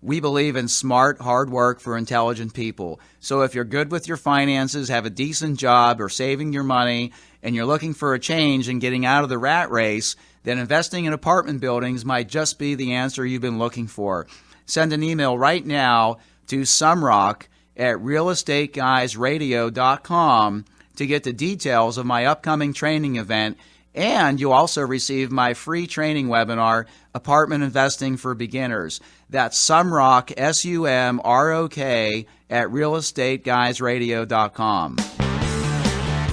We believe in smart, hard work for intelligent people. So if you're good with your finances, have a decent job, or saving your money, and you're looking for a change and getting out of the rat race, then investing in apartment buildings might just be the answer you've been looking for. Send an email right now to sumrock@realestateguysradio.com to get the details of my upcoming training event. And you'll also receive my free training webinar, Apartment Investing for Beginners. That's Sumrock, SUMROK, @realestateguysradio.com.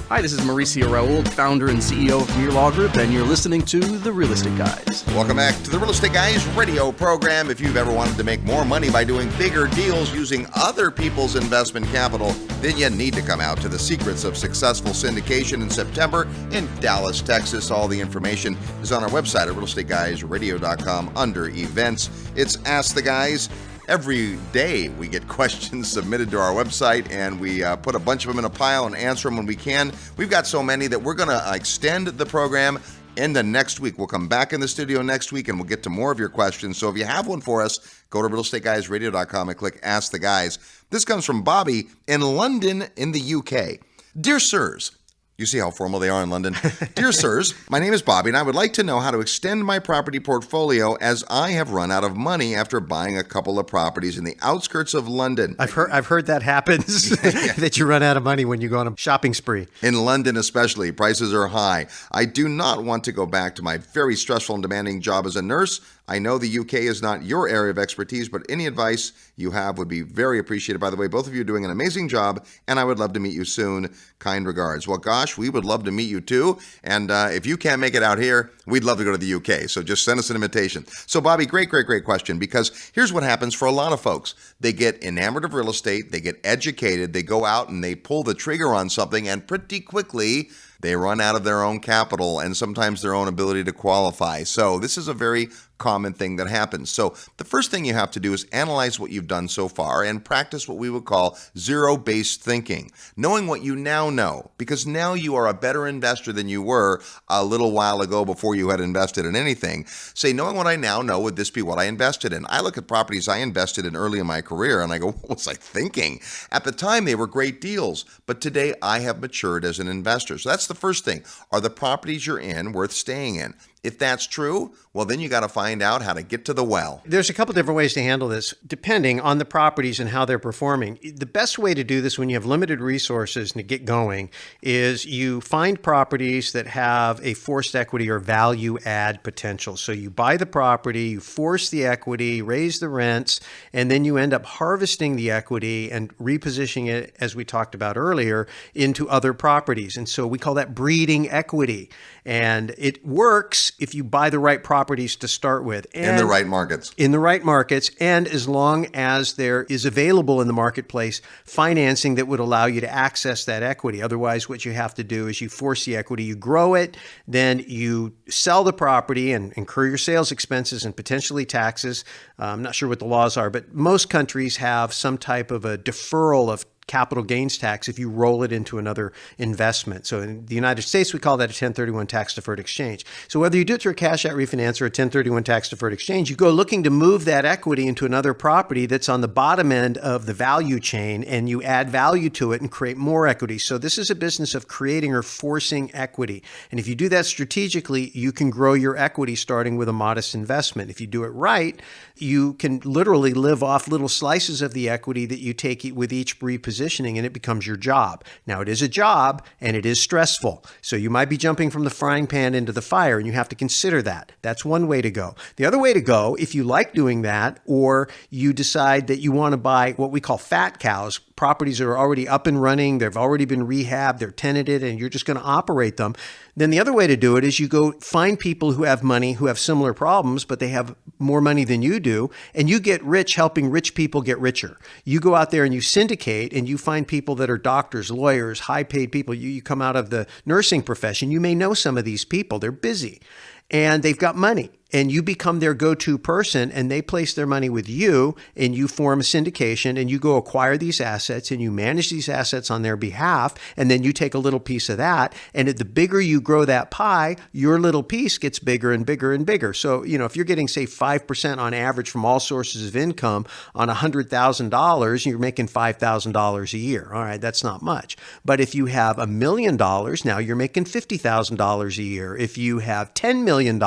Hi, this is Mauricio Raul, founder and CEO of Premier Law Group, and you're listening to The Real Estate Guys. Welcome back to the Real Estate Guys radio program. If you've ever wanted to make more money by doing bigger deals using other people's investment capital, then you need to come out to the Secrets of Successful Syndication in September in Dallas, Texas. All the information is on our website at realestateguysradio.com under events. It's Ask the Guys. Every day we get questions submitted to our website, and we put a bunch of them in a pile and answer them when we can. We've got so many that we're going to extend the program into next week. We'll come back in the studio next week, and we'll get to more of your questions. So if you have one for us, go to realestateguysradio.com and click Ask the Guys. This comes from Bobby in London in the UK. Dear sirs, you see how formal they are in London. Dear sirs, my name is Bobby, and I would like to know how to extend my property portfolio as I have run out of money after buying a couple of properties in the outskirts of London. I've heard that happens, that you run out of money when you go on a shopping spree. In London especially, prices are high. I do not want to go back to my very stressful and demanding job as a nurse. I know the UK is not your area of expertise, but any advice you have would be very appreciated. By the way, both of you are doing an amazing job, and I would love to meet you soon. Kind regards. Well, gosh, we would love to meet you too. And if you can't make it out here, we'd love to go to the UK. So just send us an invitation. So, Bobby, great question, because here's what happens for a lot of folks. They get enamored of real estate, they get educated, they go out and they pull the trigger on something, and pretty quickly they run out of their own capital and sometimes their own ability to qualify. So this is a very common thing that happens. So the first thing you have to do is analyze what you've done so far and practice what we would call zero-based thinking, knowing what you now know, because now you are a better investor than you were a little while ago before you had invested in anything. Say, knowing what I now know, would this be what I invested in? I look at properties I invested in early in my career and I go, what was I thinking? At the time, they were great deals, but today I have matured as an investor. So that's the first thing. Are the properties you're in worth staying in? If that's true, well, then you got to find out how to get to the well. There's a couple different ways to handle this, depending on the properties and how they're performing. The best way to do this when you have limited resources to get going is you find properties that have a forced equity or value add potential. So you buy the property, you force the equity, raise the rents, and then you end up harvesting the equity and repositioning it, as we talked about earlier, into other properties. And so we call that breeding equity. And it works if you buy the right properties to start with. And in the right markets. In the right markets, and as long as there is available in the marketplace financing that would allow you to access that equity. Otherwise, what you have to do is you force the equity, you grow it, then you sell the property and incur your sales expenses and potentially taxes. I'm not sure what the laws are, but most countries have some type of a deferral of capital gains tax if you roll it into another investment. So in the United States, we call that a 1031 tax deferred exchange. So whether you do it through a cash out refinance or a 1031 tax deferred exchange, you go looking to move that equity into another property that's on the bottom end of the value chain, and you add value to it and create more equity. So this is a business of creating or forcing equity. And if you do that strategically, you can grow your equity starting with a modest investment. If you do it right, you can literally live off little slices of the equity that you take with each repositioning, and it becomes your job. Now, it is a job and it is stressful. So you might be jumping from the frying pan into the fire, and you have to consider that. That's one way to go. The other way to go, if you like doing that, or you decide that you want to buy what we call fat cows, properties that are already up and running, they've already been rehabbed, they're tenanted, and you're just going to operate them. Then the other way to do it is you go find people who have money, who have similar problems, but they have more money than you do, and you get rich helping rich people get richer. You go out there and you syndicate, and you find people that are doctors, lawyers, high-paid people. You come out of the nursing profession. You may know some of these people. They're busy, and they've got money. And you become their go-to person, and they place their money with you, and you form a syndication, and you go acquire these assets, and you manage these assets on their behalf, and then you take a little piece of that, and the bigger you grow that pie, your little piece gets bigger and bigger and bigger. So, if you're getting, say, 5% on average from all sources of income on $100,000, you're making $5,000 a year. All right, that's not much. But if you have $1 million, now you're making $50,000 a year. If you have $10 million,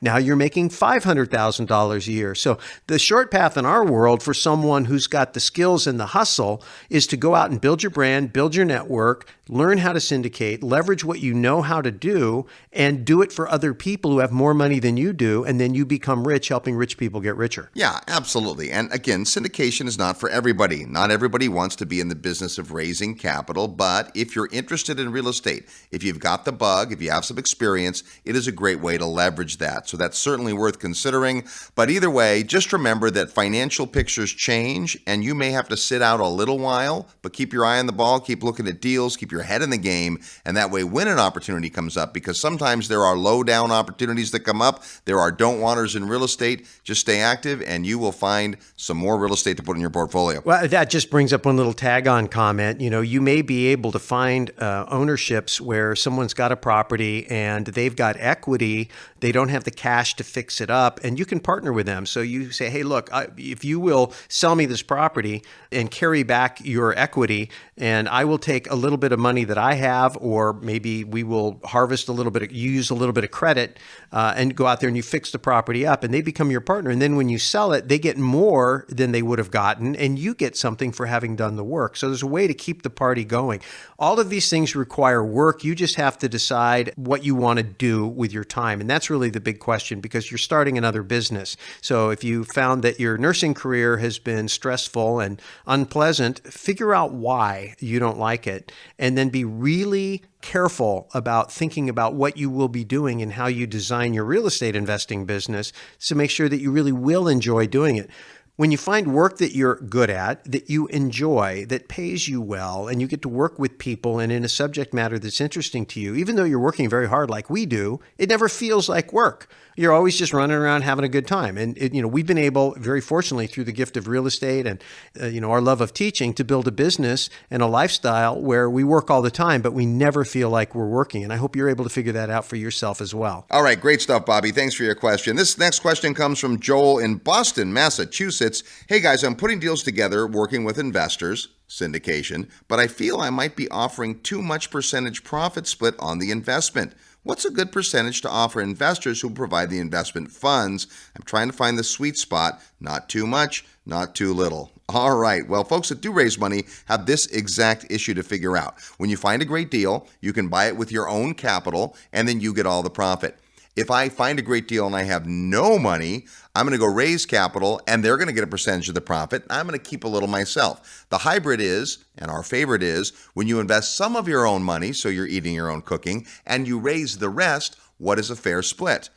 now you're making $500,000 a year. So the short path in our world for someone who's got the skills and the hustle is to go out and build your brand, build your network, learn how to syndicate, leverage what you know how to do, and do it for other people who have more money than you do, and then you become rich, helping rich people get richer. Yeah, absolutely. And again, syndication is not for everybody. Not everybody wants to be in the business of raising capital, but if you're interested in real estate, if you've got the bug, if you have some experience, it is a great way to leverage that. So that's certainly worth considering. But either way, just remember that financial pictures change, and you may have to sit out a little while, but keep your eye on the ball, keep looking at deals, keep your head in the game, and that way when an opportunity comes up, because sometimes there are low down opportunities that come up, there are don't wanters in real estate, just stay active and you will find some more real estate to put in your portfolio. Well, that just brings up one little tag-on comment. You know, you may be able to find ownerships where someone's got a property and they've got equity, they don't have the cash to fix it up, and you can partner with them. So you say, hey, look, if you will sell me this property and carry back your equity, and I will take a little bit of money that I have, or maybe we will harvest a little bit, use a little bit of credit, and go out there and you fix the property up, and they become your partner. And then when you sell it, they get more than they would have gotten, and you get something for having done the work. So there's a way to keep the party going. All of these things require work. You just have to decide what you want to do with your time. And that's really the big question, because you're starting another business. So if you found that your nursing career has been stressful and unpleasant, figure out why you don't like it, and then be really careful about thinking about what you will be doing and how you design your real estate investing business to make sure that you really will enjoy doing it. When you find work that you're good at, that you enjoy, that pays you well, and you get to work with people and in a subject matter that's interesting to you, even though you're working very hard like we do, it never feels like work. You're always just running around having a good time. And we've been able, very fortunately, through the gift of real estate and our love of teaching, to build a business and a lifestyle where we work all the time, but we never feel like we're working. And I hope you're able to figure that out for yourself as well. All right, great stuff, Bobby. Thanks for your question. This next question comes from Joel in Boston, Massachusetts. Hey guys, I'm putting deals together, working with investors, syndication, but I feel I might be offering too much percentage profit split on the investment. What's a good percentage to offer investors who provide the investment funds? I'm trying to find the sweet spot, not too much, not too little. All right. Well, folks that do raise money have this exact issue to figure out. When you find a great deal, you can buy it with your own capital, and then you get all the profit. If I find a great deal and I have no money, I'm going to go raise capital and they're going to get a percentage of the profit. I'm going to keep a little myself. The hybrid is, and our favorite is, when you invest some of your own money, so you're eating your own cooking, and you raise the rest, what is a fair split?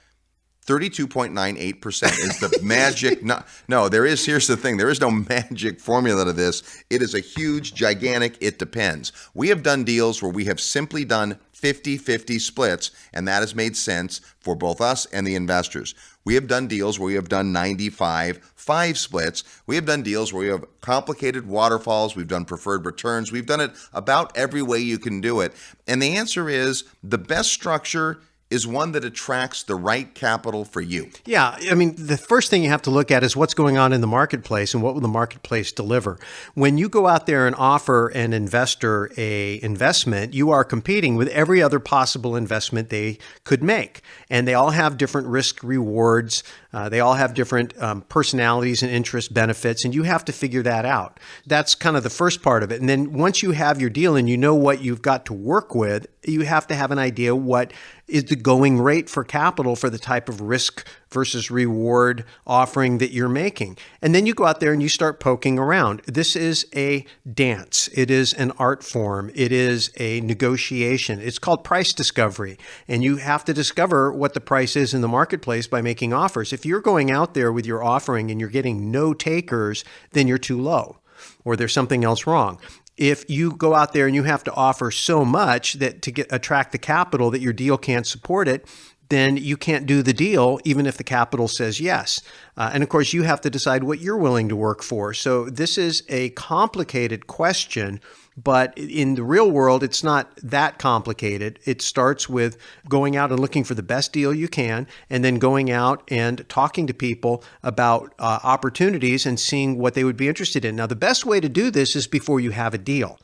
32.98% is the magic. Here's the thing. There is no magic formula to this. It is a huge, gigantic, it depends. We have done deals where we have simply done 50-50 splits, and that has made sense for both us and the investors. We have done deals where we have done 95-5 splits. We have done deals where we have complicated waterfalls. We've done preferred returns. We've done it about every way you can do it. And the answer is the best structure is one that attracts the right capital for you. Yeah, I mean, the first thing you have to look at is what's going on in the marketplace and what will the marketplace deliver. When you go out there and offer an investor a investment, you are competing with every other possible investment they could make. And they all have different risk rewards. They all have different personalities and interest benefits, and you have to figure that out. That's kind of the first part of it. And then once you have your deal and you know what you've got to work with, you have to have an idea what is the going rate for capital for the type of risk versus reward offering that you're making. And then you go out there and you start poking around. This is a dance. It is an art form. It is a negotiation. It's called price discovery. And you have to discover what the price is in the marketplace by making offers. If you're going out there with your offering and you're getting no takers, then you're too low, or there's something else wrong. If you go out there and you have to offer so much that to attract the capital that your deal can't support it, then you can't do the deal even if the capital says yes. And of course, you have to decide what you're willing to work for. So this is a complicated question, but in the real world, it's not that complicated. It starts with going out and looking for the best deal you can, and then going out and talking to people about opportunities and seeing what they would be interested in. Now, the best way to do this is before you have a deal.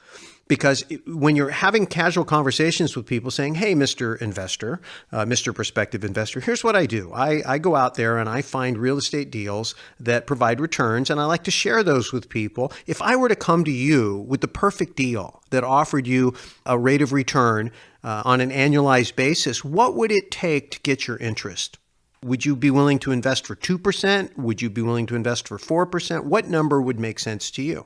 Because when you're having casual conversations with people saying, hey, Mr. Investor, Mr. Prospective Investor, here's what I do. I go out there and I find real estate deals that provide returns, and I like to share those with people. If I were to come to you with the perfect deal that offered you a rate of return on an annualized basis, what would it take to get your interest? Would you be willing to invest for 2%? Would you be willing to invest for 4%? What number would make sense to you?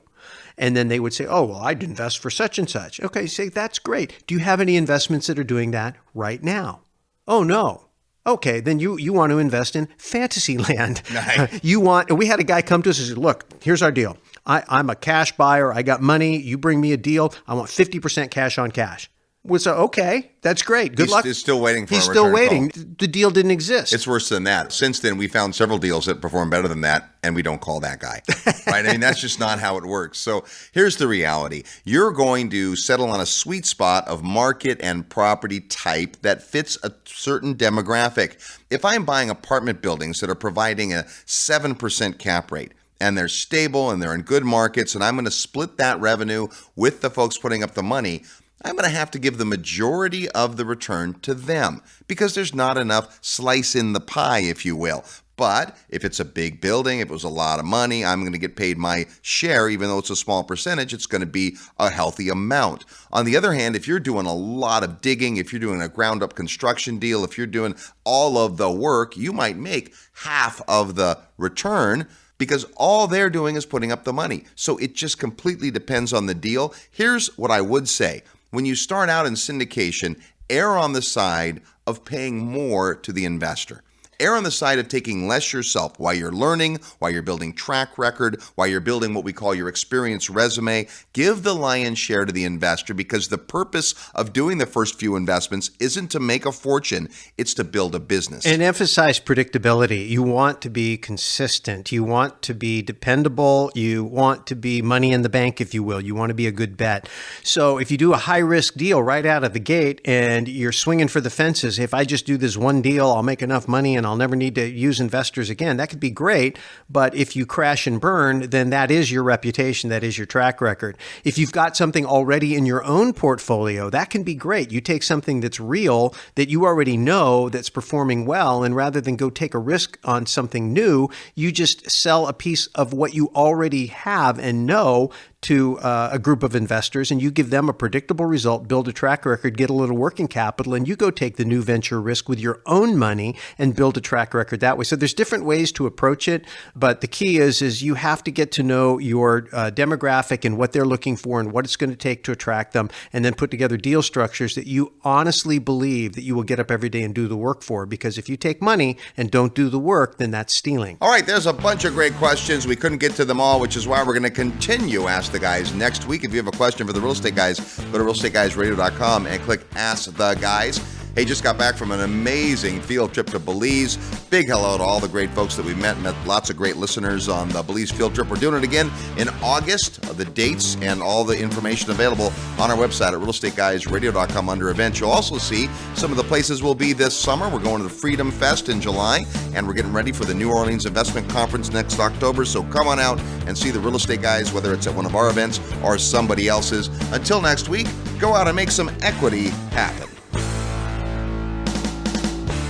And then they would say, oh, well, I'd invest for such and such. Okay, say, that's great. Do you have any investments that are doing that right now? Oh, no. Okay, then you want to invest in fantasy land. Nice. We had a guy come to us and said, look, here's our deal. I'm a cash buyer. I got money. You bring me a deal. I want 50% cash on cash. So, okay, that's great. Good luck. He's still waiting for He's a still return waiting. call. The deal didn't exist. It's worse than that. Since then, we found several deals that perform better than that, and we don't call that guy. Right? I mean, that's just not how it works. So here's the reality. You're going to settle on a sweet spot of market and property type that fits a certain demographic. If I'm buying apartment buildings that are providing a 7% cap rate, and they're stable and they're in good markets, and I'm going to split that revenue with the folks putting up the money, I'm going to have to give the majority of the return to them because there's not enough slice in the pie, if you will. But if it's a big building, if it was a lot of money, I'm going to get paid my share. Even though it's a small percentage, it's going to be a healthy amount. On the other hand, if you're doing a lot of digging, if you're doing a ground up construction deal, if you're doing all of the work, you might make half of the return because all they're doing is putting up the money. So it just completely depends on the deal. Here's what I would say. When you start out in syndication, err on the side of paying more to the investor. Err on the side of taking less yourself while you're learning, while you're building track record, while you're building what we call your experience resume. Give the lion's share to the investor because the purpose of doing the first few investments isn't to make a fortune, it's to build a business. And emphasize predictability. You want to be consistent. You want to be dependable. You want to be money in the bank, if you will. You want to be a good bet. So if you do a high-risk deal right out of the gate and you're swinging for the fences, if I just do this one deal, I'll make enough money and I'll never need to use investors again. That could be great, but if you crash and burn, then that is your reputation, that is your track record. If you've got something already in your own portfolio, that can be great. You take something that's real, that you already know, that's performing well, and rather than go take a risk on something new, you just sell a piece of what you already have and know to a group of investors, and you give them a predictable result, build a track record, get a little working capital, and you go take the new venture risk with your own money and build a track record that way. So there's different ways to approach it, but the key is you have to get to know your demographic and what they're looking for and what it's going to take to attract them, and then put together deal structures that you honestly believe that you will get up every day and do the work for. Because if you take money and don't do the work, then that's stealing. All right, there's a bunch of great questions. We couldn't get to them all, which is why we're going to continue Ask the Guys next week. If you have a question for the Real Estate Guys, go to realestateguysradio.com and click Ask the Guys. Hey, just got back from an amazing field trip to Belize. Big hello to all the great folks that we met lots of great listeners on the Belize field trip. We're doing it again in August. The dates and all the information available on our website at realestateguysradio.com under events. You'll also see some of the places we'll be this summer. We're going to the Freedom Fest in July, and we're getting ready for the New Orleans Investment Conference next October. So come on out and see the Real Estate Guys, whether it's at one of our events or somebody else's. Until next week, go out and make some equity happen.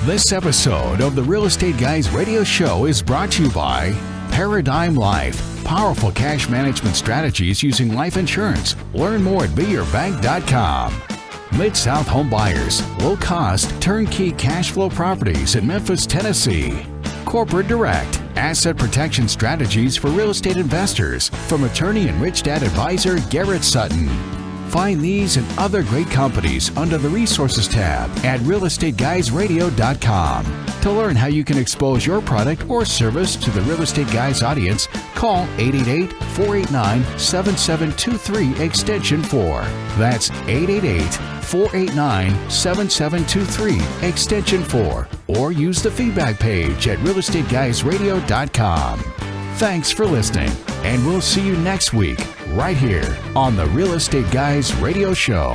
This episode of the Real Estate Guys radio show is brought to you by Paradigm Life. Powerful cash management strategies using life insurance. Learn more at beyourbank.com. Mid-South Home Buyers. Low-cost, turnkey cash flow properties in Memphis, Tennessee. Corporate Direct. Asset protection strategies for real estate investors. From attorney and Rich Dad advisor Garrett Sutton. Find these and other great companies under the Resources tab at realestateguysradio.com. To learn how you can expose your product or service to the Real Estate Guys audience, call 888-489-7723 extension 4. That's 888-489-7723 extension 4. Or use the feedback page at realestateguysradio.com. Thanks for listening, and we'll see you next week right here on the Real Estate Guys Radio Show.